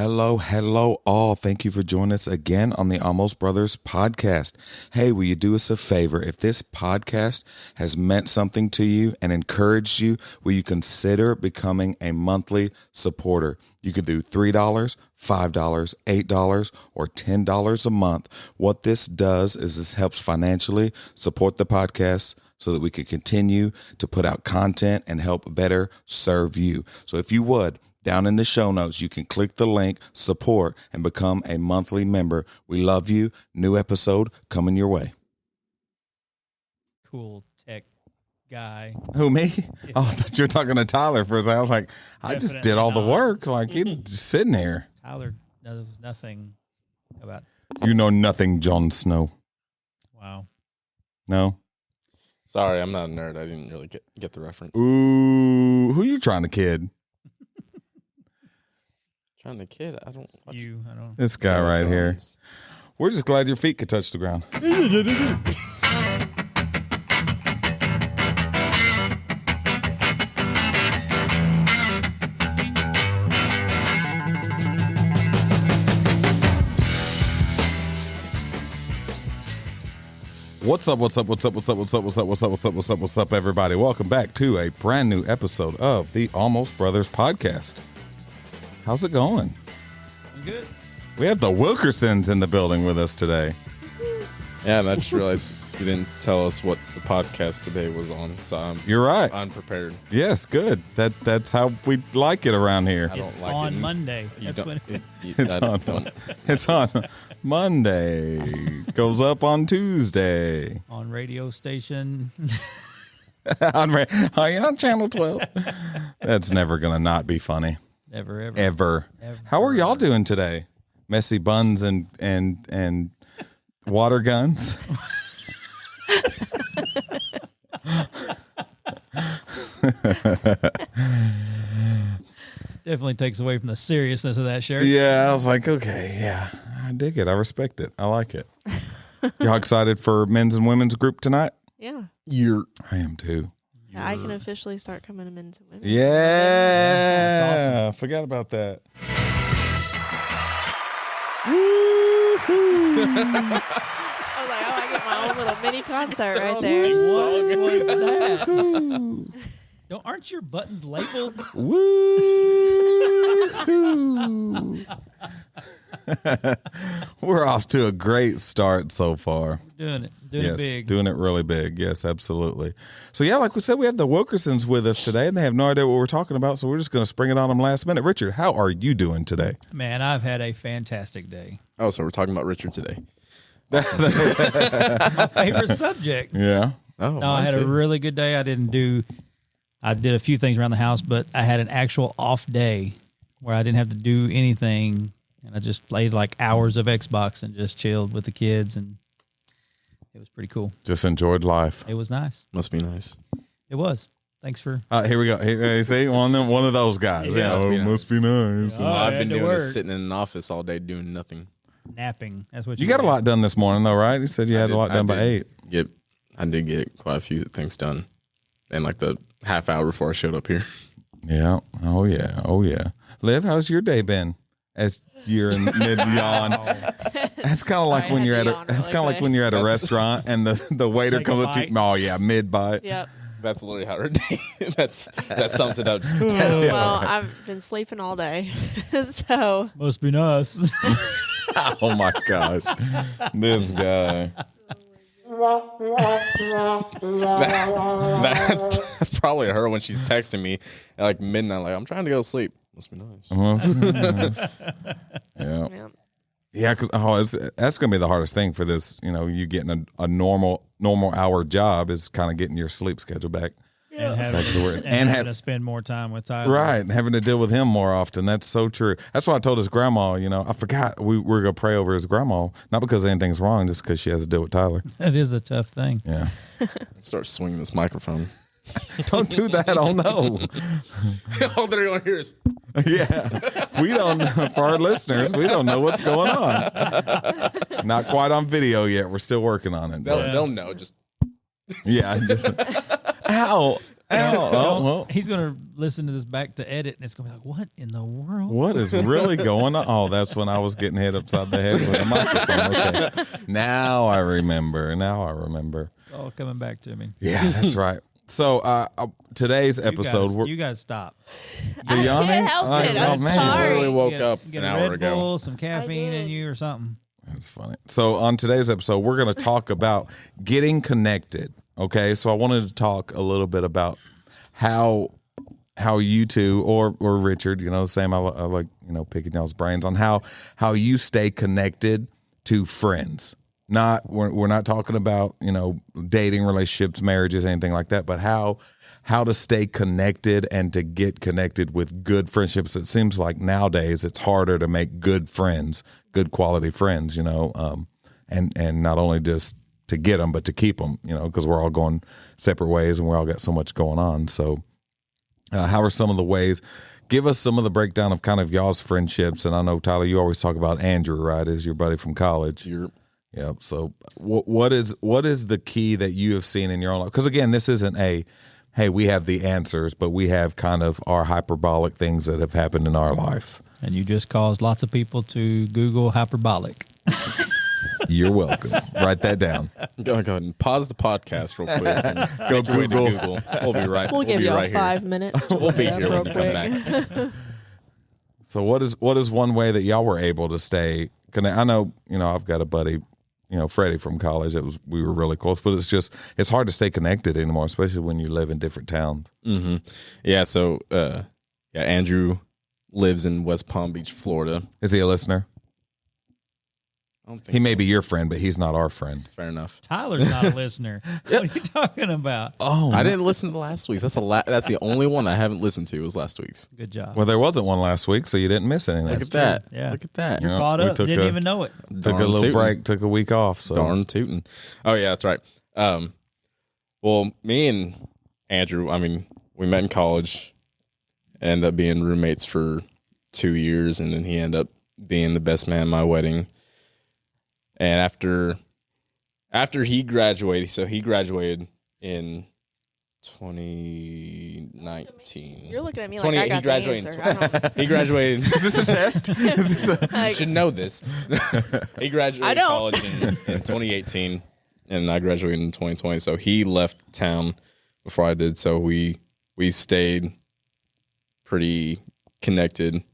Hello, all. Thank you for joining us again on the Almost Brothers podcast. Hey, will you do us a favor? If this podcast has meant something to you and encouraged you, will you consider becoming a monthly supporter? You could do $3, $5, $8, or $10 a month. What this does is this helps financially support the podcast so that we can continue to put out content and help better serve you. So if you would, down in the show notes, you can click the link, support, and become a monthly member. We love you. New episode coming your way. Cool tech guy. Who, me? Oh, I thought you were talking to Tyler for a second. I was like, I just did all the work. Like, he's just sitting here. Tyler knows nothing about. You know nothing, Jon Snow. Wow. No? Sorry, I'm not a nerd. I didn't really get the reference. Ooh, who you trying to kid? Trying to kid? I don't. Watch I don't. This guy right here. We're just glad your feet could touch the ground. What's up, everybody? Welcome back to a brand new episode of the Almost Brothers podcast. How's it going? I'm good. We have the Wilkersons in the building with us today. Yeah, and I just realized you didn't tell us what the podcast today was on, so You're right. unprepared. Yes, good. That's how we like it around here. I don't It's like on it. Monday. You That's when. It's on Monday. Goes up on Tuesday. On radio station. Are you on Channel 12? That's never gonna not be funny. Never ever. Ever. How are y'all doing today? Messy buns and water guns. Definitely takes away from the seriousness of that shirt. Yeah, I was like, okay, yeah, I dig it. I respect it. I like it. Y'all excited for men's and women's group tonight? Yeah. I am too. I can officially start coming to men's and women's. Yeah, That's awesome. Forgot about that. I was like, oh, I get my own little mini concert right there. there. What was that? Aren't your buttons labeled? Woo! We're off to a great start so far. Doing it big. Doing it really big. Yes, absolutely. So yeah, like we said, we have the Wilkersons with us today, and they have no idea what we're talking about, so we're just going to spring it on them last minute. Richard, how are you doing today? Man, I've had a fantastic day. Oh, so we're talking about Richard today. That's My favorite subject. yeah. Oh, No, I had a really good day. I did a few things around the house, but I had an actual off day where I didn't have to do anything, and I just played like hours of Xbox and just chilled with the kids, and it was pretty cool. Just enjoyed life. It was nice. Must be nice. It was. Thanks for. Here we go. Hey, see, one of those guys. Yeah. Must be nice. Oh, I've I been had to doing work. is sitting in an office all day doing nothing. Napping. That's what You got a lot done this morning, though, right? You said you had a lot done by 8. I did get quite a few things done, and like the half hour before I showed up here. Yeah. Oh yeah. Liv, how's your day been? As you're in mid yawn. That's kind of like Sorry, when I you're had at to a. yawn That's really kind of like quick. when you're at a restaurant and the waiter Take a comes up to you. bite. Oh yeah, mid bite. Yep. That's literally how her day. That sums it up. Well, I've been sleeping all day. So Must be nice. Oh my gosh, this guy. That's probably her when she's texting me at like midnight. Like, I'm trying to go to sleep. Must be nice. Yeah. yeah. Yeah, because that's going to be the hardest thing for this. You know, you getting a normal hour job is kind of getting your sleep schedule back. and Back to work. having have- to spend more time with Tyler. Right, and having to deal with him more often. That's so true. That's why I told his grandma, I forgot we were going to pray over his grandma, not because anything's wrong, just because she has to deal with Tyler. That is a tough thing. Yeah. Start swinging this microphone. Don't do that. Oh, no. All they're going to hear is. Yeah. We don't, for our listeners, we don't know what's going on. Not quite on video yet. We're still working on it. but- They'll know. Just Yeah. Just, ow. Oh, well. He's going to listen to this back to edit, and it's going to be like, what in the world? What is really going on? Oh, that's when I was getting hit upside the head with a microphone. Okay. Now I remember. It's all coming back to me. Yeah, that's right. So today's episode, You guys stop. the Yanni? can't help it. I'm man. sorry. Literally woke Get up get an a hour Red ago. Bull, some caffeine in did. you or something. That's funny. So on today's episode, we're going to talk about getting connected. Okay, so I wanted to talk a little bit about how you two or Richard, Sam, I like picking y'all's brains on how you stay connected to friends. We're not talking about dating, relationships, marriages, anything like that, but how to stay connected and to get connected with good friendships. It seems like nowadays it's harder to make good friends, good quality friends, and not only just to get them, but to keep them, because we're all going separate ways and we all got so much going on. So how are some of the ways? Give us some of the breakdown of kind of y'all's friendships. And I know, Tyler, you always talk about Andrew, right, as your buddy from college. Yep. So what is the key that you have seen in your own life? Because again, this isn't hey, we have the answers, but we have kind of our hyperbolic things that have happened in our life. And you just caused lots of people to Google hyperbolic. You're welcome. Write that down. Go ahead and pause the podcast real quick. And Go make your way to Google. We'll be right. We'll give be y'all right 5 minutes. We'll be look it here up when real you come quick. back. So what is one way that y'all were able to stay connected? I know, I've got a buddy, Freddie from college. We were really close, but it's hard to stay connected anymore, especially when you live in different towns. Mm-hmm. Yeah. So, Andrew lives in West Palm Beach, Florida. Is he a listener? I don't think He so. may be your friend, but he's not our friend. Fair enough. Tyler's not a listener. What are you talking about? Oh, I didn't listen to last week's. That's the only one I haven't listened to was last week's. Good job. Well, there wasn't one last week, so you didn't miss anything. Look at that. Yeah. Look at that. You're Yeah, caught we up. took Didn't a- even know it. Took a Darn little tootin'. break, took a week off. So Darn tootin'. Oh, yeah, that's right. Well, me and Andrew, we met in college, ended up being roommates for 2 years, and then he ended up being the best man at my wedding. And after he graduated, so he graduated in 2019. You're looking at me like 28, I he got the graduated answer. in I don't- He graduated. is this a test? You like, should know this. He I graduated don't. college in 2018, and I graduated in 2020. So he left town before I did. So we stayed pretty connected in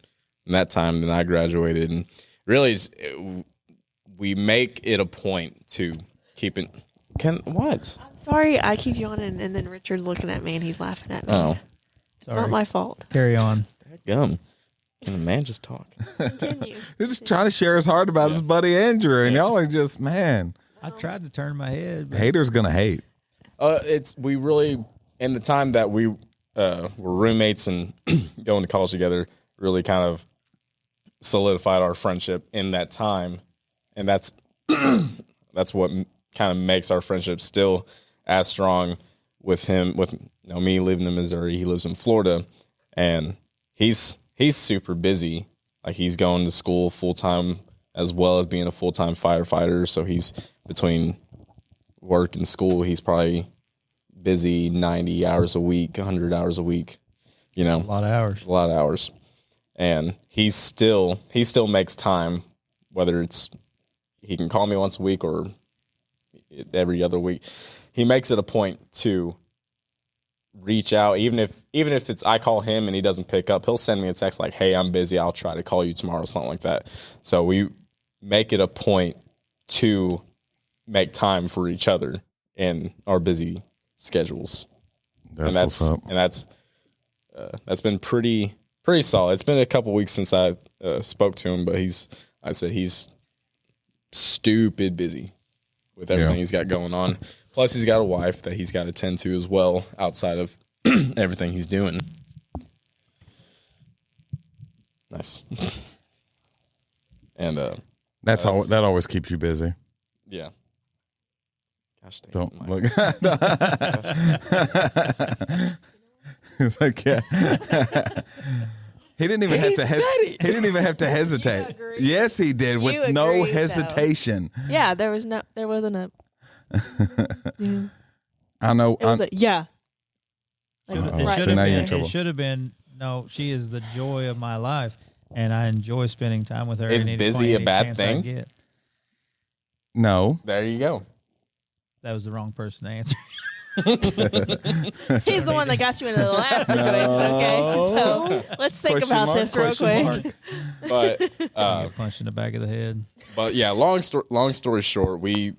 that time. Then I graduated, and really, we make it a point to keep it. What? sorry, I keep yawning, and then Richard's looking at me, and he's laughing at me. Oh, It's not my fault. Carry on. gum. Can a man just talk? Continue. He's just trying to share his heart about his buddy Andrew, and y'all are just, man, I tried to turn my head. But haters gonna hate. We really, in the time that we were roommates and going to college together, really kind of solidified our friendship in that time, and that's what kind of makes our friendship still as strong with him. With me living in Missouri, he lives in Florida, and he's super busy. Like, he's going to school full time as well as being a full time firefighter. So he's between work and school. He's probably busy 90 hours a week, 100 hours a week. You know, a lot of hours. a lot of hours, and he still makes time. Whether it's he can call me once a week or every other week, he makes it a point to reach out. Even if it's I call him and he doesn't pick up, he'll send me a text like, "Hey, I'm busy. I'll try to call you tomorrow," something like that. So we make it a point to make time for each other in our busy schedules. That's what's up. And that's been pretty solid. It's been a couple weeks since I spoke to him, but he's stupid busy with everything he's got going on. Plus, he's got a wife that he's got to tend to as well outside of everything he's doing. Nice. And That always keeps you busy. yeah. Gosh dang. Don't look. It's like, yeah. He didn't even have to. He didn't even have to hesitate. agree. Yes, he did with You no agreed, though. hesitation. Yeah, there wasn't a. I know. It was a yeah. It right should so now have you're in been. trouble. It should have been. No, she is the joy of my life, and I enjoy spending time with her. Is any busy point, a any bad chance I thing? get. No. There you go. That was the wrong person to answer. He's the one that got you into the last situation. Okay, so let's think Question about mark, this real question quick. But Get punched in the back of the head. but yeah, long story short, we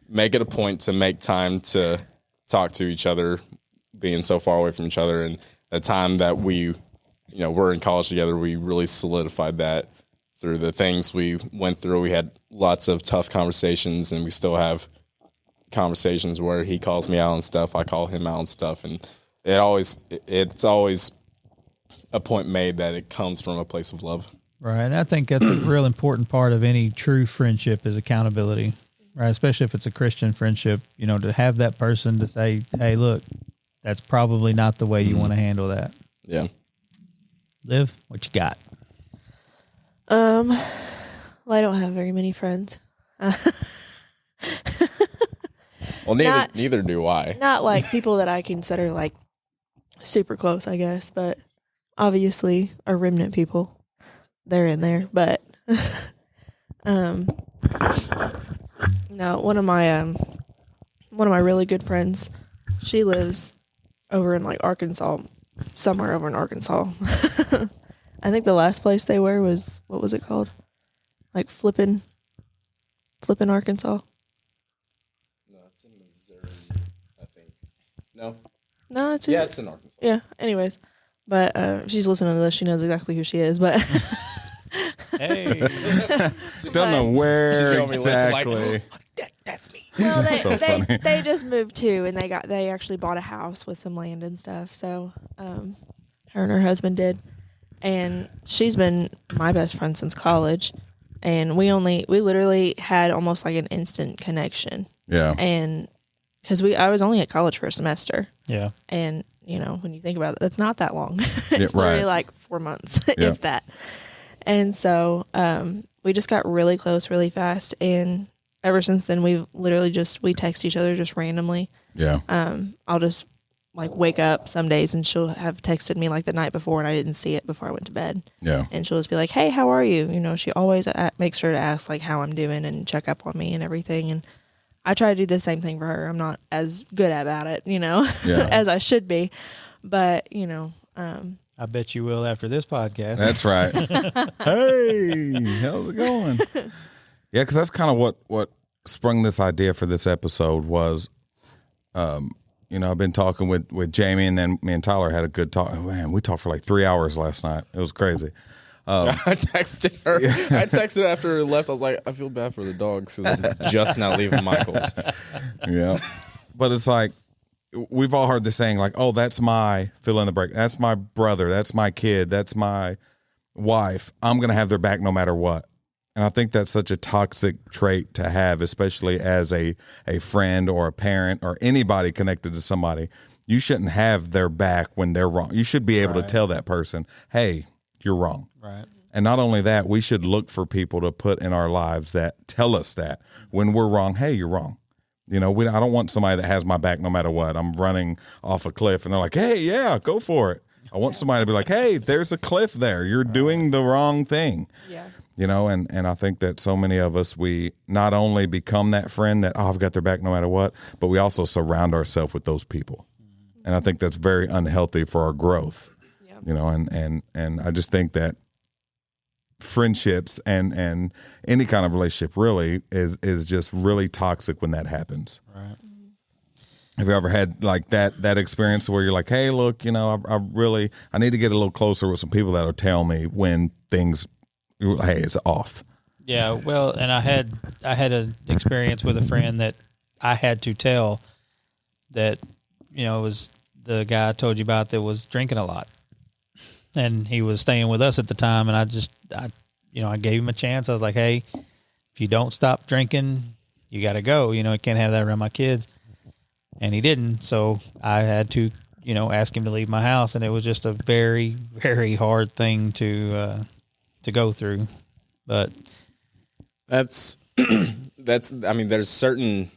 make it a point to make time to talk to each other, being so far away from each other, and the time that we, we're in college together, we really solidified that through the things we went through. We had lots of tough conversations, and we still have conversations where he calls me out on stuff, I call him out on stuff, and it's always a point made that it comes from a place of love. Right. And I think that's a real important part of any true friendship is accountability, right? Especially if it's a Christian friendship, to have that person to say, hey, look, that's probably not the way you want to handle that. Yeah. Liv, what you got? Well, I don't have very many friends. Well, Not- neither do I. Not like people that I consider like super close, I guess, but obviously our remnant people, they're in there. But no, one of my really good friends, she lives over in like Arkansas, somewhere over in Arkansas. I think the last place they were was, what was it called? Like Flippin' Arkansas. No, it's in Missouri, I think. No? No, it's Yeah, it's in Arkansas. Yeah. Anyways, but if she's listening to this, she knows exactly who she is. But Hey. Don't know She's where gonna be listening like, exactly. That's me. well, they So funny. they just moved too, and they actually bought a house with some land and stuff. So, her and her husband did, and she's been my best friend since college, and we literally had almost like an instant connection, Yeah. and because I was only at college for a semester. Yeah. And, when you think about it, that's not that long. It's Yeah, literally right. like 4 months, Yeah. if that. And so we just got really close really fast. And ever since then, we've literally we text each other just randomly. Yeah. I'll just like wake up some days and she'll have texted me like the night before and I didn't see it before I went to bed. Yeah. And she'll just be like, hey, how are you? She always makes sure to ask like how I'm doing and check up on me and everything. And I try to do the same thing for her. I'm not as good about it, Yeah. as I should be. But, I bet you will after this podcast. That's right. Hey, how's it going? Yeah, because that's kind of what sprung this idea for this episode was, I've been talking with Jamie, and then me and Tyler had a good talk. Man, we talked for like 3 hours last night. It was crazy. I texted her. I texted after her left. I was like, I feel bad for the dogs because I'm just now leaving Michael's. Yeah. But it's like, we've all heard the saying like, oh, that's my fill in the break. That's my brother. That's my kid. That's my wife. I'm going to have their back no matter what. And I think that's such a toxic trait to have, especially as a friend or a parent or anybody connected to somebody. You shouldn't have their back when they're wrong. You should be able to tell that person, hey, you're wrong. Right. And not only that, we should look for people to put in our lives that tell us that when we're wrong, hey, you're wrong. I don't want somebody that has my back no matter what. I'm running off a cliff and they're like, hey, yeah, go for it. I want somebody to be like, hey, there's a cliff there. You're doing the wrong thing. yeah. And I think that so many of us, we not only become that friend that, oh, I've got their back no matter what, but we also surround ourselves with those people. And I think that's very unhealthy for our growth. Yeah. And I just think that friendships and any kind of relationship really is just really toxic when that happens. Right. Have you ever had like that experience where you're like, hey, look, I need to get a little closer with some people that'll tell me when things, hey, it's off. Yeah, well, and I had an experience with a friend that I had to tell that, it was the guy I told you about that was drinking a lot. And he was staying with us at the time, and I gave him a chance. I was like, hey, if you don't stop drinking, you got to go. I can't have that around my kids. And he didn't, so I had to, ask him to leave my house, and it was just a very, very hard thing to go through. But That's there's certain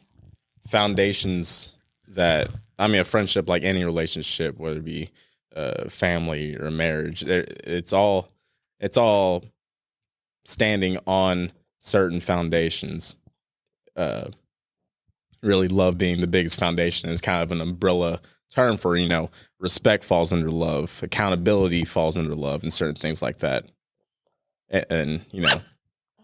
foundations that I mean, a friendship, like any relationship, whether it be family or marriage, it's all standing on certain foundations. Really, love being the biggest foundation is kind of an umbrella term for, respect falls under love, accountability falls under love, and certain things like that. And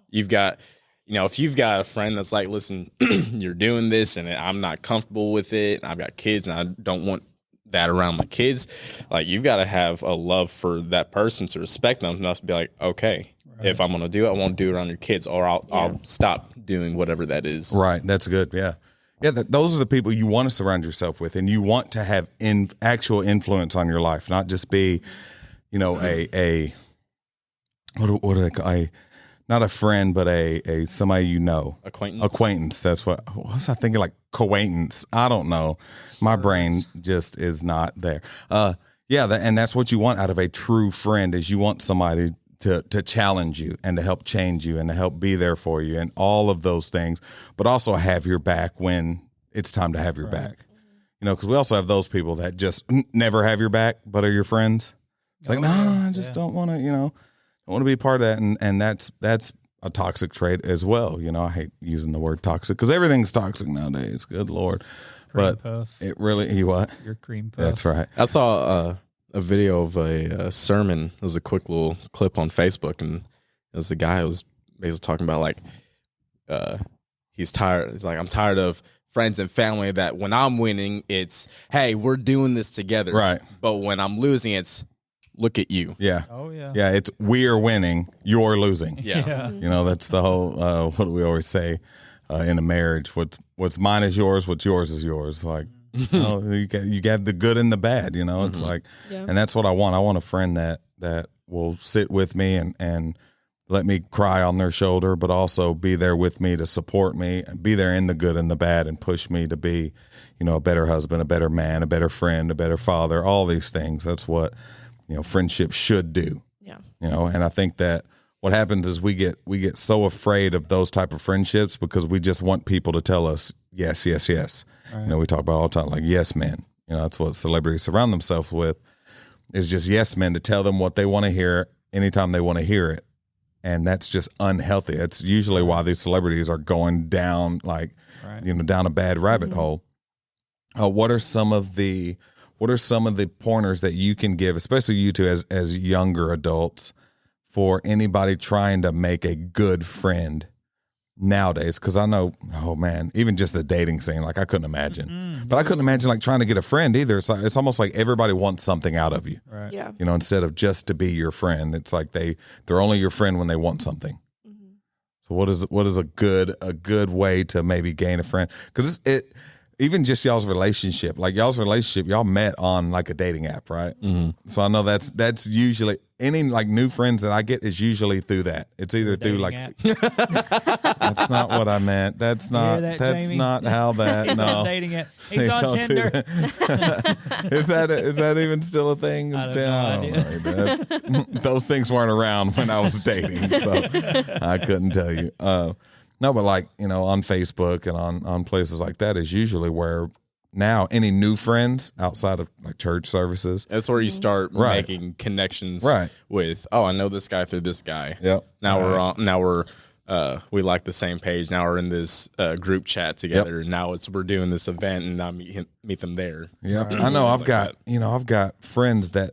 you've got, if you've got a friend that's like, listen, you're doing this and I'm not comfortable with it, and I've got kids and I don't want that around my kids, like, you've got to have a love for that person to respect them enough to be like, okay, if I'm going to do it, I won't do it around your kids, or I'll stop doing whatever that is. Right. That's good. Yeah. Yeah. Those are the people you want to surround yourself with, and you want to have actual influence on your life, not just be, what do they call not a friend, but a somebody acquaintance. That's what was I thinking, like acquaintance. I don't know. My brain just is not there. And that's what you want out of a true friend, is you want somebody to challenge you and to help change you and to help be there for you and all of those things, but also have your back when it's time to have your back. Because we also have those people that just never have your back, but are your friends. It's like, no, I just don't want to, don't want to be part of that. And that's a toxic trait as well. I hate using the word toxic because everything's toxic nowadays. Good Lord. Cream puff. It really, what? Your cream puff. That's right. I saw a video of a sermon. It was a quick little clip on Facebook, and it was the guy who was basically talking about, like, he's tired. He's like, I'm tired of friends and family that when I'm winning, it's, hey, we're doing this together. Right. But when I'm losing, it's, look at you. Yeah. Oh, yeah. Yeah, it's we're winning, you're losing. Yeah. That's the whole, what do we always say in a marriage? What's mine is yours, what's yours is yours. Like, you got the good and the bad, it's like, and that's what I want. I want a friend that will sit with me and let me cry on their shoulder, but also be there with me to support me, be there in the good and the bad, and push me to be, a better husband, a better man, a better friend, a better father, all these things. That's what, friendship should do. Yeah. And I think that what happens is we get so afraid of those type of friendships because we just want people to tell us yes, yes, yes. Right. We talk about all the time, like, yes men. That's what celebrities surround themselves with, is just yes men, to tell them what they want to hear anytime they want to hear it. And that's just unhealthy. That's usually why these celebrities are going down, like, down a bad rabbit hole. What are some of the pointers that you can give, especially you two as younger adults, for anybody trying to make a good friend nowadays? Because I know, oh man, even just the dating scene, like, I couldn't imagine. But I couldn't imagine, like, trying to get a friend either. It's almost like everybody wants something out of you. Right. Yeah. Instead of just to be your friend, it's like they're only your friend when they want something. So what is a good way to maybe gain a friend? Because even just y'all's relationship, y'all met on, like, a dating app, right? So I know that's usually any, like, new friends that I get is usually through that. It's either through, like, that's not what I meant. That's not Jamie? not how that. No, dating app. He's on Don't do Tinder. that. Is that even still a thing? I don't know. Those things weren't around when I was dating, so I couldn't tell you. No, but, like, on Facebook and on places like that is usually where now any new friends outside of, like, church services. That's where you start making connections with, I know this guy through this guy. Yep. We like the same page. Now we're in this group chat together. Yep. Now we're doing this event, and I meet them there. Yeah. I know I've got friends that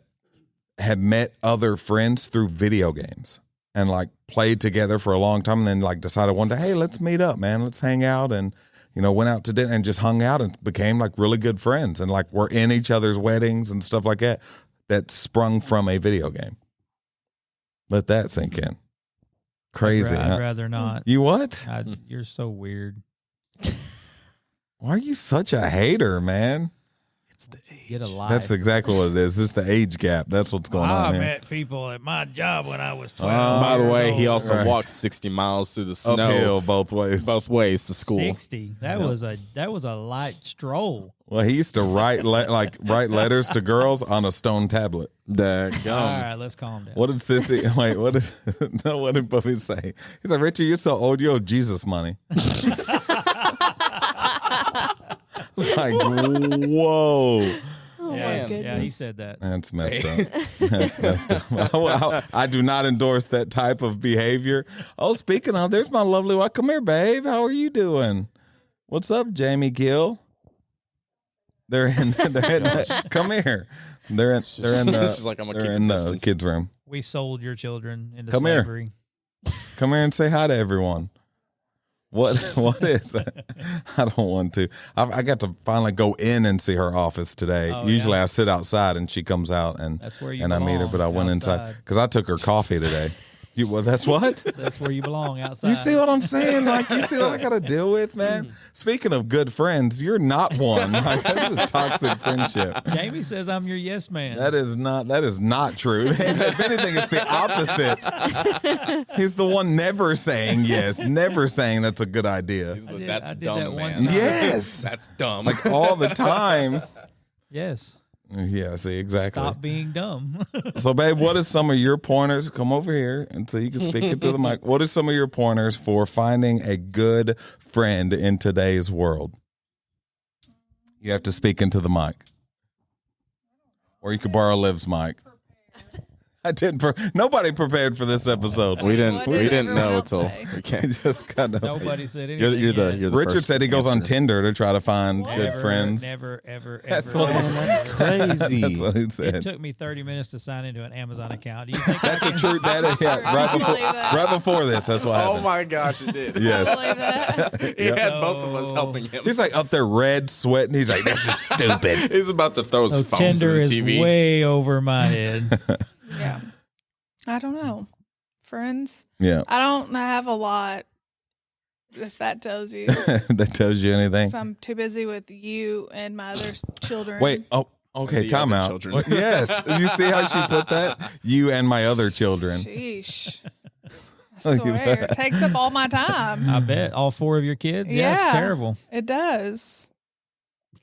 have met other friends through video games and, like, played together for a long time, and then, like, decided one day, hey, let's meet up, man. Let's hang out, and, went out to dinner and just hung out and became, like, really good friends, and, like, we're in each other's weddings and stuff like that. That sprung from a video game. Let that sink in. Crazy. I'd rather not. You what? You're so weird. Why are you such a hater, man? It's the age. Get a life. That's exactly what it is. It's the age gap. That's what's going on I here. met people at my job when I was 12. By the way, years he old. also walked 60 miles through the snow. Uphill both ways. Both ways to school. 60. That was a light stroll. Well, he used to write letters to girls on a stone tablet. All right, let's calm down. What did Sissy? Wait, what did Buffy say? He's like, Richie, you're so old. You owe Jesus money. Like, whoa. Oh Yeah, my goodness. yeah, he said that. That's messed up. That's messed up. I do not endorse that type of behavior. Oh, speaking of, there's my lovely wife. Come here, babe. How are you doing? What's up, Jamie Gill? They're in come here. They're in She's like, I'm gonna keep they're a in the distance. kids' room. We sold your children into Come here. slavery. Come here and say hi to everyone. What is it? I don't want to. I got to finally go in and see her office today. Oh, Usually yeah. I sit outside and she comes out and That's where you and I meet her, belong, but I went inside outside. because I took her coffee today. Well, that's what? That's where you belong, outside. You see what I'm saying? Like, you see what I got to deal with, man? Speaking of good friends, you're not one. Like, that's a toxic friendship. Jamie says I'm your yes man. That is not true. If anything, it's the opposite. He's the one never saying yes, never saying that's a good idea. He's the, did- that's I did dumb, that one man. time. Yes. That's dumb. Like all the time. Yes. Yeah, see, exactly. Stop being dumb. So, babe, what is some of your pointers? Come over here and so you can speak into the mic. What are some of your pointers for finding a good friend in today's world? You have to speak into the mic. Or you could borrow Liv's mic. I didn't. Nobody prepared for this episode. we didn't. What We did didn't everyone know else until say? we I can't. just kind of. Nobody said anything. You're the. yet. You're the Richard first said he goes on answer. Tinder to try to find good Never, friends. Never, ever, That's ever. what- ever, That's ever. crazy. That's what he It said. took me 30 minutes to sign into an Amazon account. Do you think That's I the can, truth. That is I right believe before, that. right before this. That's what Oh happened. my gosh, it did. I Yes. believe that. He had both of us helping him. He's like up there red, sweating. He's like, this is stupid. He's about to throw his Oh, phone Tinder through is the TV. way over my head. Yeah. I don't know. Friends. Yeah. I don't have a lot, if that tells you. That tells you anything. 'Cause I'm too busy with you and my other children. Wait. Oh, okay. The Time other out. children. Yes. You see how she put that? You and my other children. Sheesh. I Oh, you swear. bet. It takes up all my time. I bet all 4 of your kids. Yeah, it's Yeah. terrible. It does.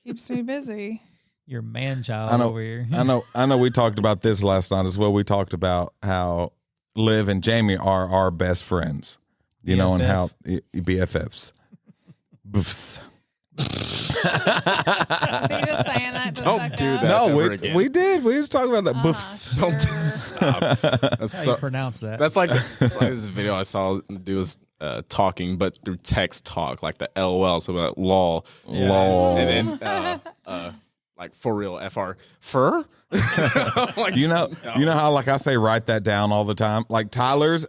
Keeps me busy. Your man child I know. over here. I know. We talked about this last night as well. We talked about how Liv and Jamie are our best friends. You know, and how BFFs. Boofs. So you're just saying that to Don't suck do up? that. No, ever we again. we did. We was talking about that. Boofs. Sure. Don't stop. That's How so, you pronounce that? That's like this video I saw the dude was talking, but through text talk, like the LOL, so about lol, Lol. and then like for real FR fur. Like, You know how like I say write that down all the time. Like Tyler's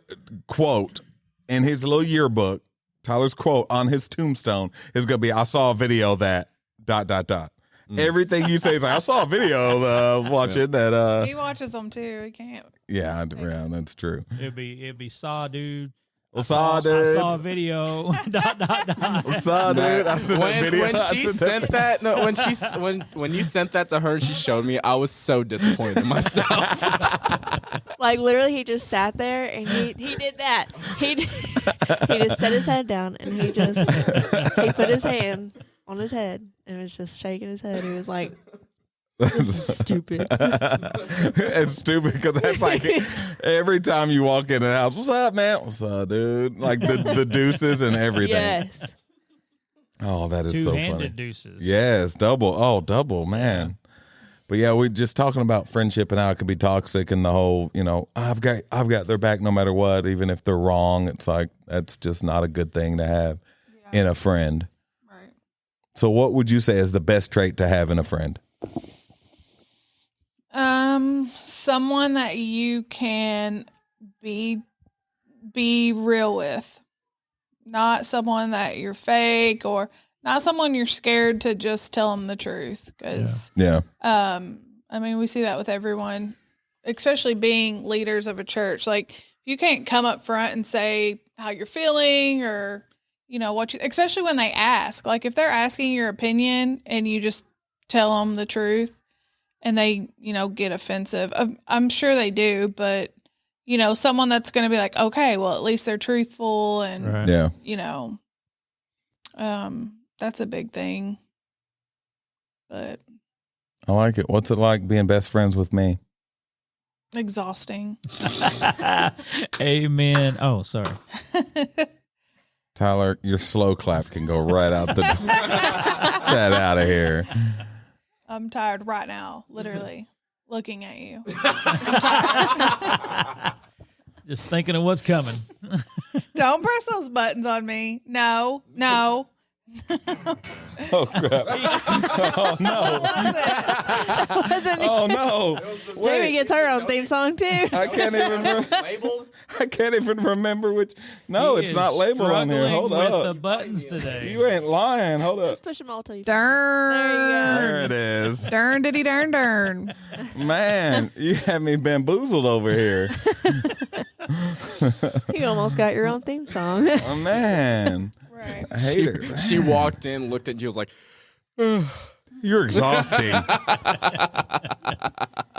quote in his little yearbook, Tyler's quote on his tombstone is gonna be, "I saw a video that ... Everything you say is like, I saw a video of watching that. He watches them too. He can't. Yeah, that's true. It'd be saw dude. Well, saw I dude. saw a video. ... Saw dude. I saw that video. when I she said sent that, no, when you sent that to her and she showed me, I was so disappointed in myself. Like literally, he just sat there and he did that. He just set his head down and he put his hand on his head and was just shaking his head. He was like, "This is stupid." It's stupid because that's like every time you walk in the house, what's up, man? What's up, dude? Like the deuces and everything. Yes. Oh, that is so funny. Two-handed deuces. Yes, double. Oh, double, man. But yeah, we just talking about friendship and how it can be toxic and the whole, I've got their back no matter what, even if they're wrong. It's like that's just not a good thing to have in a friend. Right. So what would you say is the best trait to have in a friend? Someone that you can be real with, not someone that you're fake or not someone you're scared to just tell them the truth. Because, Yeah. I mean, we see that with everyone, especially being leaders of a church. Like, you can't come up front and say how you're feeling or, especially when they ask. Like, if they're asking your opinion and you just tell them the truth and they, get offensive, I'm sure they do, but, someone that's going to be like, okay, well, at least they're truthful and, Right. Yeah. that's a big thing. But I like it. What's it like being best friends with me? exhausting. Amen. Oh, sorry. Tyler, your slow clap can go right out the door. Get out of here. I'm tired right now, literally looking at you. Just thinking of what's coming. Don't press those buttons on me. No. Oh, crap. Oh, no. Oh, no. Jamie Wait, gets her own theme song too. I can't even I can't even remember which. No, He it's is not labeled on here. struggling Hold with up. the buttons today. You ain't lying. Hold up. Just push them all till you. Darn. There it is. Darn diddy darn. Man, you had me bamboozled over here. You almost got your own theme song. Oh, man. Right. I hate her. She walked in, looked at you, was like, You're exhausting.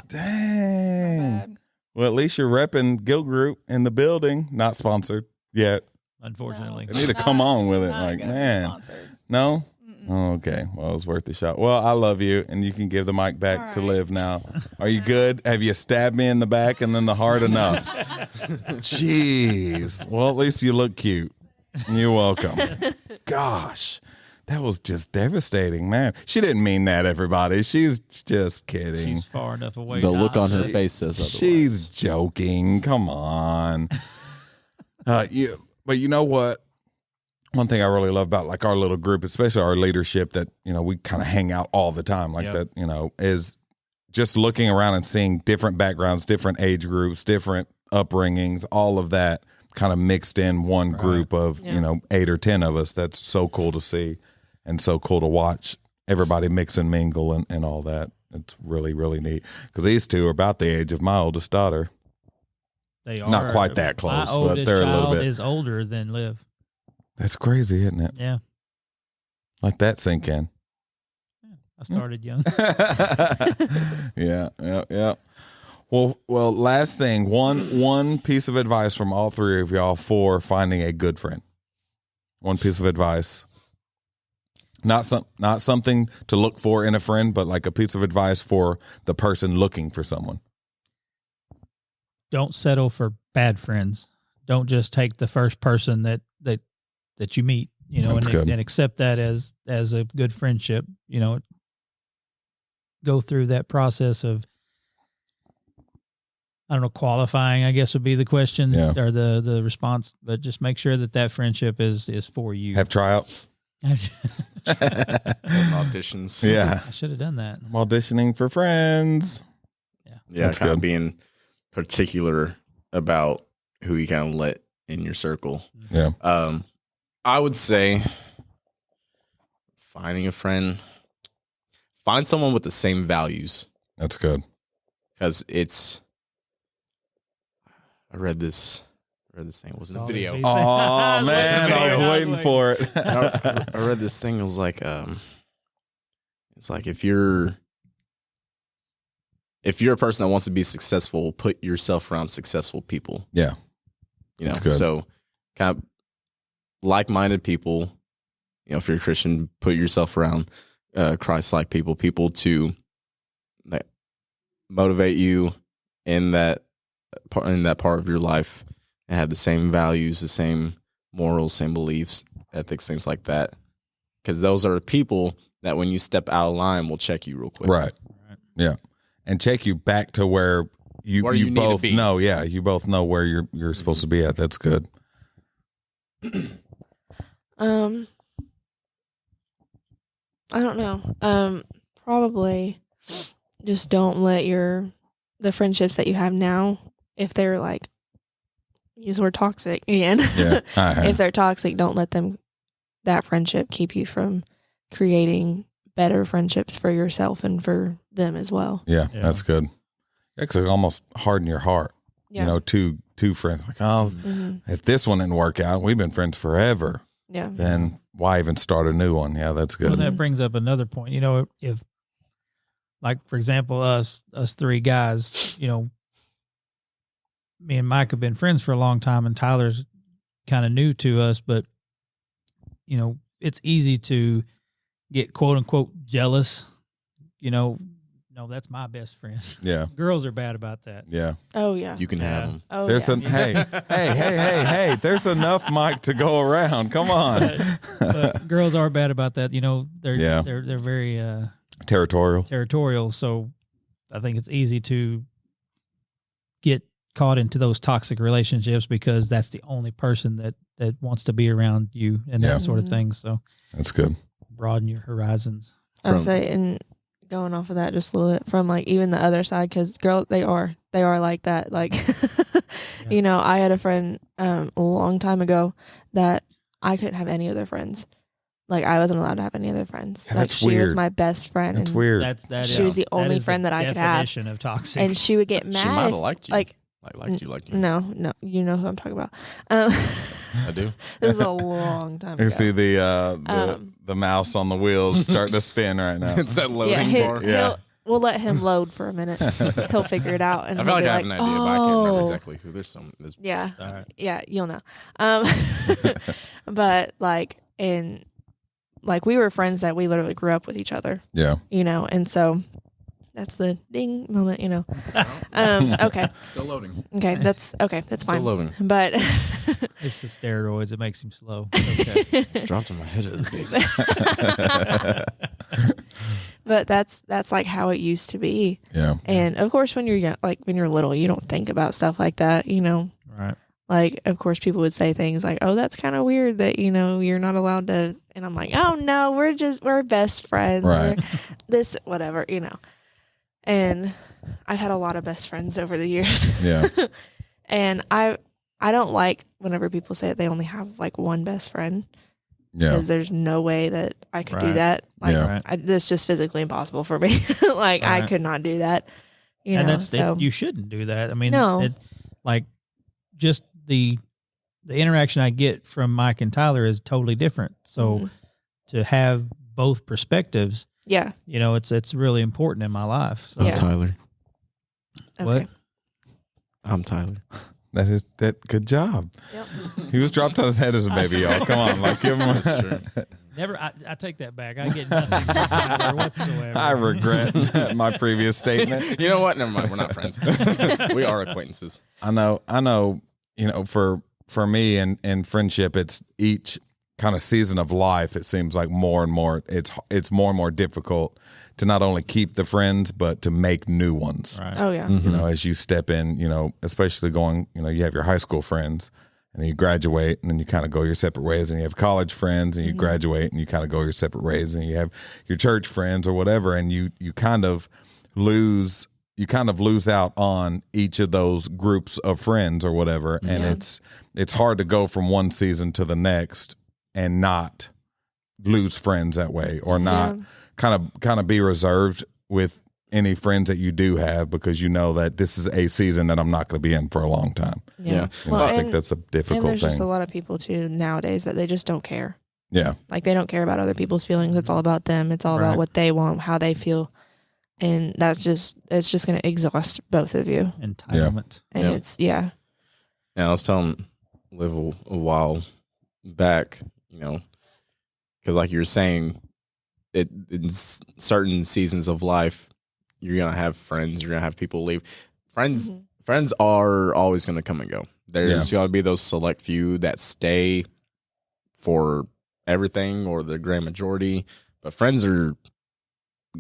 Dang. Bad. Well, at least you're repping Guild Group in the building. Not sponsored yet. Unfortunately. They need to come on with it. Not Like, gonna be man. sponsored. No? Oh, okay. Well, it was worth the shot. Well, I love you, and you can give the mic back All to right. Liv now. Are you good? Have you stabbed me in the back and then the heart enough? Jeez. Well, at least you look cute. You're welcome. Gosh, that was just devastating, man. She didn't mean that, everybody. She's just kidding. She's far enough away. the to look on her obviously- face says otherwise. She's joking. Come on. But you know what? One thing I really love about like our little group, especially our leadership, that we kind of hang out all the time, like Yep. that. Is just looking around and seeing different backgrounds, different age groups, different upbringings, all of that kind of mixed in one group of Yeah. 8 or 10 of us. That's so cool to see, and so cool to watch everybody mix and mingle and all that. It's really, really neat because these two are about the age of my oldest daughter. They are Not quite that close, My but oldest they're a little child bit- is older than Liv. That's crazy, isn't it? Yeah, Let that sink in. I started young. Yeah. Well, last thing, one piece of advice from all three of y'all for finding a good friend. One piece of advice. Not something to look for in a friend, but like a piece of advice for the person looking for someone. Don't settle for bad friends. Don't just take the first person that you meet, That's good. and accept that as a good friendship. Go through that process of, I don't know, qualifying, I guess would be the question or the response, but just make sure that friendship is for you. Have tryouts. Auditions. Yeah. I should have done that. I'm auditioning for friends. Yeah, That's kind good. of being particular about who you kind of let in your circle. Yeah. I would say finding a friend, find someone with the same values, That's good. because I read this thing. It wasn't a All video. these- Oh man, I was waiting for it. I read this thing. It was like, it's like if you're a person that wants to be successful, put yourself around successful people. Yeah. That's good. So kind of like-minded people. If you're a Christian, put yourself around Christ-like people to like, motivate you in that part of your life and have the same values, the same morals, same beliefs, ethics, things like that. Because those are the people that when you step out of line will check you real quick. Right. Yeah. And take you back to where you Where you need to both be. know. Yeah. You both know where you're supposed to be at. That's good. I don't know. Probably just don't let the friendships that you have now, if they're like, use the word toxic again. Yeah. If they're toxic, don't let that friendship keep you from creating better friendships for yourself and for them as well. Yeah. Yeah. That's good. Actually, almost harden your heart. Yeah. Two friends like, oh, if this one didn't work out, we've been friends forever. Yeah. Then why even start a new one? Yeah, that's Well, good. that brings up another point. If, like, for example, us three guys, me and Mike have been friends for a long time, and Tyler's kind of new to us, but it's easy to get quote unquote jealous, no no, that's my best friend. Yeah. Girls are bad about that. Yeah. Oh yeah. You can have them. Oh There's yeah. hey, there's enough Mike to go around. Come on. But girls are bad about that. You know, Yeah. they're very Territorial. territorial. So I think it's easy to get caught into those toxic relationships because that's the only person that wants to be around you and Yeah. that sort of thing. So That's good. broaden your horizons. I would From- say, and going off of that just a little bit from like even the other side, because girls, they are like that. Like, you know, I had a friend a long time ago that I couldn't have any other friends. Like, I wasn't allowed to have any other friends. Yeah, like, that's she was weird. my best friend. That's and, weird. She was the only is friend that I could have. definition of toxic. And she would get mad. She might have if- liked you. Like, Liked you. no, you know who I'm talking about. I do. This was a long time ago. You see the mouse on the wheels starting to spin right now. It's that loading yeah, bar. Yeah. we'll let him load for a minute. He'll figure it out. And I feel he'll like be I have an idea, but I can't remember "Oh." exactly who. There's Yeah. All right. Yeah, you'll know. But like we were friends that we literally grew up with each other, Yeah. you know, and so that's the ding moment, you know. Okay. still loading. Okay, that's Still fine. loading. But It's the steroids. It makes him slow. Okay. It's dropped on my head of the day. but that's like how it used to be. Yeah. And of course when you're young, like when you're little, you don't think about stuff like that, you know. Right. Like, of course, people would say things like, "Oh, that's kind of weird that you're not allowed to." And I'm like, "Oh no, we're best friends, Right. We're this whatever, you know." And I've had a lot of best friends over the years, Yeah. and I don't like whenever people say that they only have like one best friend Yeah. because there's no way that I could do Right. that. Like, Yeah. Right. that's just physically impossible for me. Like, I Right. could not do that. You And know, that's so you shouldn't do that. I mean, No. like just the interaction I get from Mike and Tyler is totally different. So Mhm. to have both perspectives, yeah, you know, it's really important in my life. So Yeah. Tyler. okay. What? I'm Tyler. That good job. Yep. He was dropped on his head as a baby, y'all. Come on, like give him That's true. Never. I take that back. I get nothing from Tyler whatsoever. I regret my previous statement. You know what? Never mind. We're not friends. We are acquaintances. I know, you know, for me and friendship, it's each kind of season of life, it seems like more and more it's more and more difficult to not only keep the friends but to make new ones. Right. Oh yeah. You know, as you step in, you know, especially going, you know, you have your high school friends and then you graduate and then you kind of go your separate ways, and you have college friends and you graduate and you kind of go your separate ways, and you have your church friends or whatever, and you kind of lose out on each of those groups of friends or whatever. And it's hard to go from one season to the next and not lose friends that way, or not kind of be reserved with any friends that you do have, because you know that this is a season that I'm not going to be in for a long time. Yeah. You know, Well, I think and- that's a And difficult there's just a thing. lot of people too nowadays that they just don't care. Yeah. Like, they don't care about other people's feelings. It's all about them. It's all Right. about what they want, how they feel. And it's just going to exhaust both of you. Entitlement. And Yeah. it's, yeah. Yeah, I was telling Liv a while back, you know, because like you were saying, in certain seasons of life, you're gonna have friends, you're gonna have people leave. Friends are always gonna come and go. There's gotta be those select few that stay for everything, or the grand majority, but friends are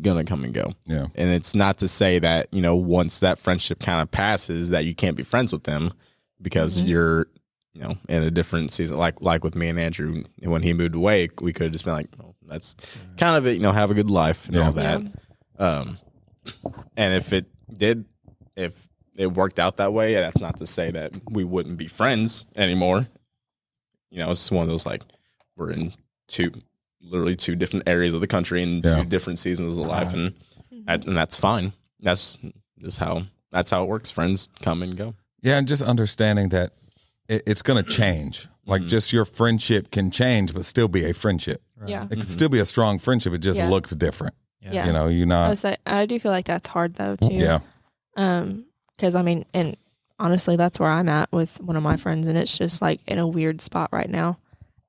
gonna come and go. Yeah. And it's not to say that, you know, once that friendship kind of passes, that you can't be friends with them because you're, you know, in a different season. Like with me and Andrew, when he moved away, we could have just been like, oh, that's kind of it, you know, have a good life and all that. And if it worked out that way, that's not to say that we wouldn't be friends anymore. You know, it's one of those, like, we're in literally two different areas of the country and two different seasons of life, and that's fine. That's how it works. Friends come and go. Yeah, and just understanding that it's going to change. Like, just your friendship can change, but still be a friendship. Yeah. It can still be a strong friendship. It just Yeah. looks different. Yeah. You know, you're not. I do feel like that's hard though too. Yeah. Because I mean, and honestly, that's where I'm at with one of my friends, and it's just like in a weird spot right now.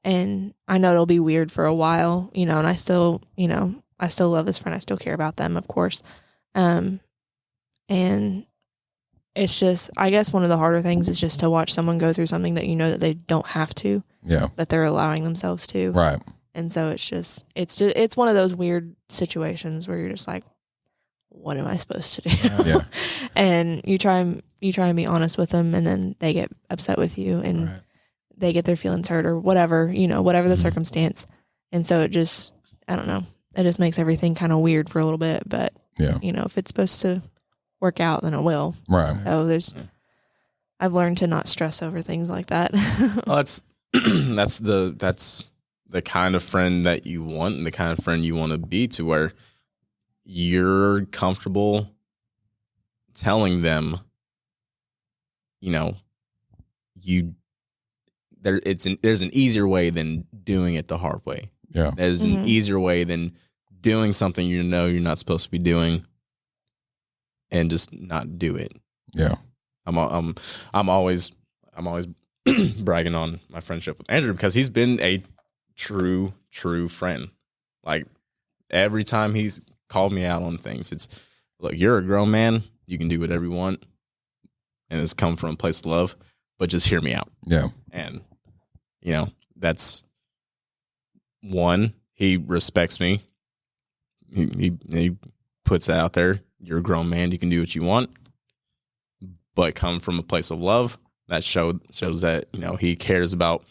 And I know it'll be weird for a while, you know, and I still love this friend. I still care about them, of course. And it's just, I guess one of the harder things is just to watch someone go through something that you know that they don't have to, Yeah. but they're allowing themselves to. Right. And so it's one of those weird situations where you're just like, what am I supposed to do? Yeah. And you try and be honest with them, and then they get upset with you, and they get their feelings hurt or whatever, whatever the circumstance. And so it just, I don't know, it just makes everything kind of weird for a little bit. But Yeah. if it's supposed to work out, then it will. Right. So I've learned to not stress over things like that. Well, that's the kind of friend that you want, and the kind of friend you want to be, to where you're comfortable telling them, there's an easier way than doing it the hard way. Yeah. There's an easier way than doing something you're not supposed to be doing and just not do it. Yeah. I'm always bragging on my friendship with Andrew, because he's been a true friend. Like, every time he's called me out on things, it's, look, you're a grown man, you can do whatever you want, and it's come from a place of love, but just hear me out. Yeah. And that's one, he respects me. He puts that out there. You're a grown man, you can do what you want, but come from a place of love. That shows that he cares about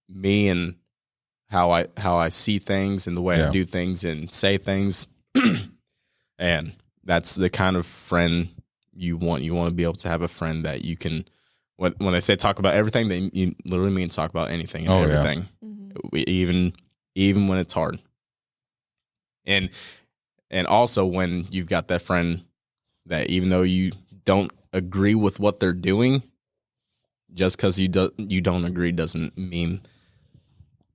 me and how I see things and the way I do things and say things. And that's the kind of friend you want. You want to be able to have a friend that you can, when they say talk about everything, they you literally mean talk about anything and everything, even when it's hard. And also when you've got that friend that, even though you don't agree with what they're doing, just because you don't agree doesn't mean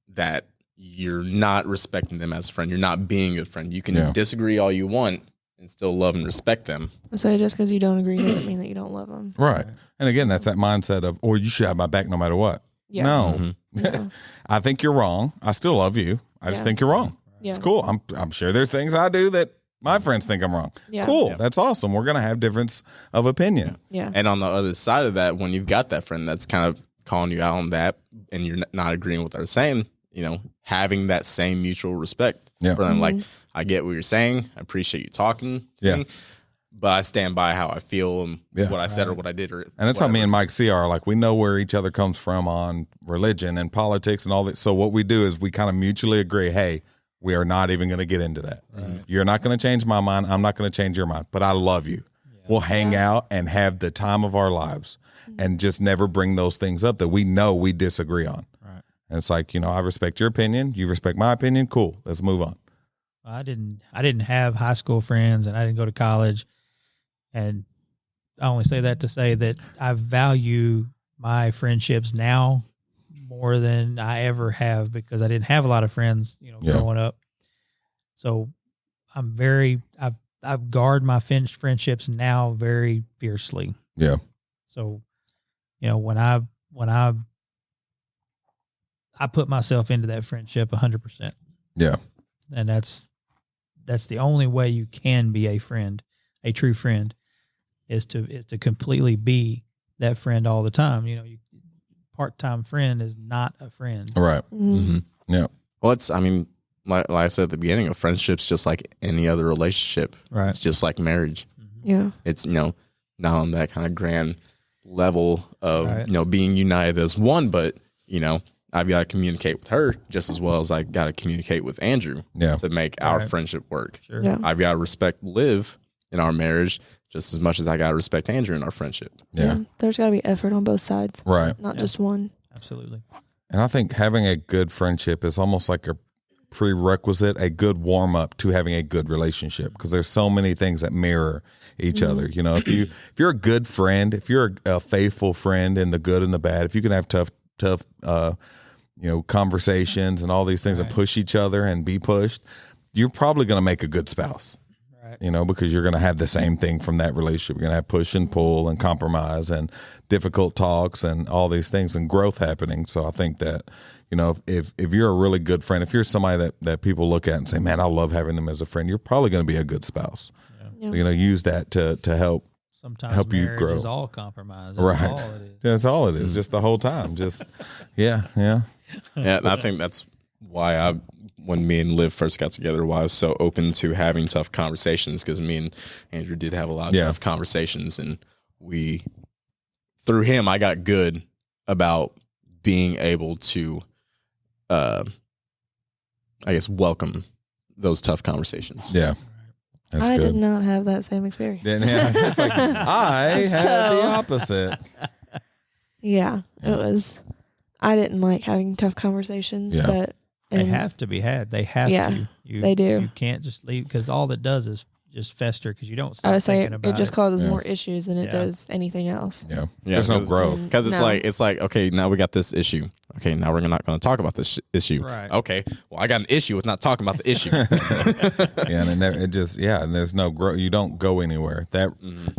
that you're not respecting them as a friend. You're not being a good friend. You can disagree all you want and still love and respect them. So just because you don't agree doesn't mean that you don't love them. Right. And again, that's that mindset of, you should have my back no matter what. Yeah. No. No. I think you're wrong. I still love you. I just think you're wrong. Yeah. It's cool. I'm sure there's things I do that my friends think I'm wrong. Yeah. Cool. Yeah. That's awesome. We're going to have difference of opinion. Yeah. And on the other side of that, when you've got that friend that's kind of calling you out on that, and you're not agreeing with what they're saying, having that same mutual respect for them. Like, I get what you're saying. I appreciate you talking to me, but I stand by how I feel and what I said or what I did. And that's how me and Mike C are. Like, we know where each other comes from on religion and politics and all that. So what we do is we kind of mutually agree, hey, we are not even going to get into that. Right. You're not going to change my mind. I'm not going to change your mind, but I love you. Yeah. We'll hang out and have the time of our lives and just never bring those things up that we know we disagree on. Right. And it's like, I respect your opinion. You respect my opinion. Cool. Let's move on. I didn't have high school friends, and I didn't go to college. And I only say that to say that I value my friendships now more than I ever have, because I didn't have a lot of friends, growing up. So I guard my friendships now very fiercely. Yeah. So, when I put myself into that friendship 100%. Yeah. And that's the only way you can be a friend, a true friend, is to completely be that friend all the time. Part-time friend is not a friend. Right. Mm-hmm. Yeah. Well, like I said at the beginning, a friendship's just like any other relationship. Right. It's just like marriage. Yeah. It's, not on that kind of grand level of, being united as one, but, I've got to communicate with her just as well as I got to communicate with Andrew to make our friendship work. Sure. Yeah. I've got to respect Liv in our marriage just as much as I got to respect Andrew in our friendship. Yeah. There's got to be effort on both sides. Right. Not just one. Absolutely. And I think having a good friendship is almost like a prerequisite, a good warm up to having a good relationship, because there's so many things that mirror each other. If you're a good friend, if you're a faithful friend in the good and the bad, if you can have tough conversations and all these things and push each other and be pushed, you're probably going to make a good spouse. Right. Because you're going to have the same thing from that relationship. You're going to have push and pull and compromise and difficult talks and all these things and growth happening. So I think that, if you're a really good friend, if you're somebody that people look at and say, man, I love having them as a friend, you're probably going to be a good spouse. Yeah. So, use that to help. Sometimes Help you marriage grow. is all compromise. That's Right. all it is. That's all it is. Just the whole time. Just, yeah. Yeah, and I think that's why when me and Liv first got together, why I was so open to having tough conversations, because me and Andrew did have a lot of Yeah. tough conversations, and through him, I got good about being able to, I guess, welcome those tough conversations. Yeah. That's I good. did not have that same experience. Yeah, it's like, I had the opposite. Yeah, it was. I didn't like having tough conversations, Yeah. but They and have to be had. They have Yeah, to. they do. You can't just leave because all it does is just fester because you don't I start would say thinking about it just causes Yeah. more issues than it Yeah. does anything else. Yeah. Yeah, There's no because- growth. Because it's No. like, okay, now we got this issue. Okay, now we're not going to talk about this issue. Right. Okay, well, I got an issue with not talking about the issue. Yeah, and it just and there's no growth. You don't go anywhere. That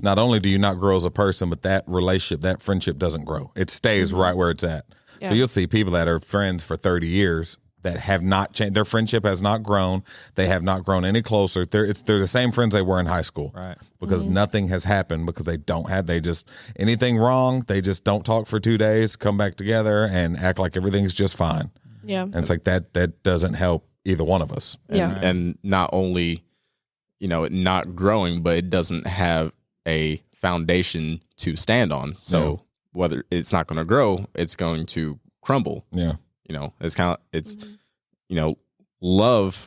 not only do you not grow as a person, but that relationship, that friendship doesn't grow. It stays right where it's at. Yeah. So you'll see people that are friends for 30 years that have not changed. Their friendship has not grown. They have not grown any closer. They're the same friends they were in high school. Right. Because nothing has happened because they just anything wrong. They just don't talk for 2 days, come back together and act like everything's just fine. Yeah. And it's like that doesn't help either one of us. Yeah. And not only, it not growing, but it doesn't have a foundation to stand on. So whether it's not going to grow, it's going to crumble. Yeah. It's love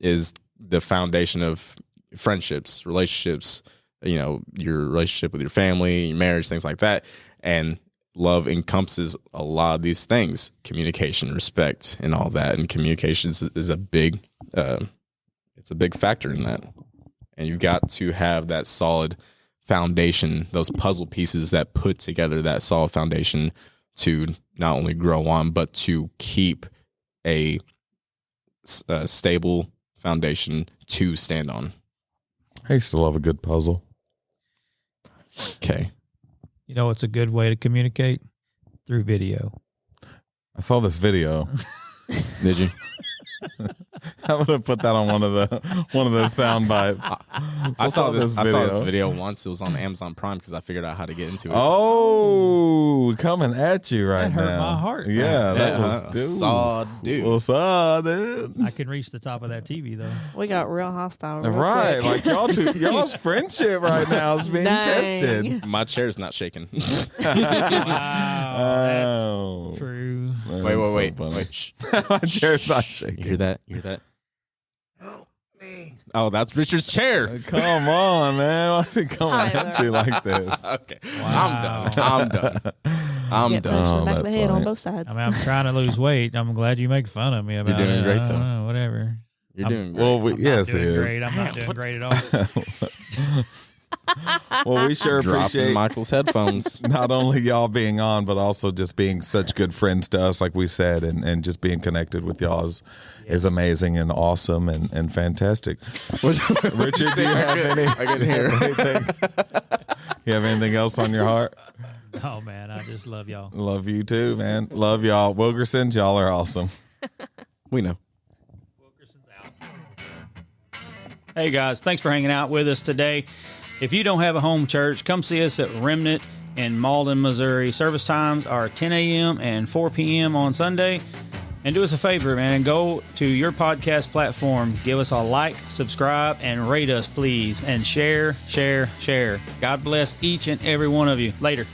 is the foundation of friendships, relationships, your relationship with your family, your marriage, things like that. And love encompasses a lot of these things, communication, respect, and all that. And communication is a big, it's a big factor in that. And you've got to have that solid foundation, those puzzle pieces that put together that solid foundation to not only grow on, but to keep a stable foundation to stand on. I used to love a good puzzle. Okay. You know, it's a good way to communicate through video. I saw this video. Did you? I'm gonna put that on one of the sound bites. I saw this video once. It was on Amazon Prime because I figured out how to get into it. Oh, coming at you right That hurt now. my heart. Yeah, that Yeah, was dude. saw, dude. What's up, dude? I can reach the top of that TV though. We got real hostile. Real Right, quick. like y'all's friendship right now is being Dang. tested. My chair's not shaking. Wow, Oh, true. man, wait. that's so funny. Shh. My chair's not You shaking. hear that? Oh, that's Richard's chair. Come on, man. Why is he coming at Tyler. you like this? Okay. Wow. I'm done. I'm Get done. punched in Oh, the back of the that's head on funny. both sides. I mean, I'm trying to lose weight. I'm glad you make fun of me about doing it. great, I don't though. know, whatever. You're doing great. Well, I'm yes, not it doing is. great. I'm not doing great at all. Well, we sure dropping appreciate Michael's headphones. not only y'all being on, but also just being such good friends to us, like we said, and just being connected with y'all is amazing and awesome and fantastic. Richard, do you have any? I can hear. anything? You have anything else on your heart? Oh man, I just love y'all. Love you too, man. Love y'all. Wilkersons, y'all are awesome. We know. Hey guys, thanks for hanging out with us today. If you don't have a home church, come see us at Remnant in Malden, Missouri. Service times are 10 a.m. and 4 p.m. on Sunday. And do us a favor, man, and go to your podcast platform. Give us a like, subscribe, and rate us, please. And share. God bless each and every one of you. Later.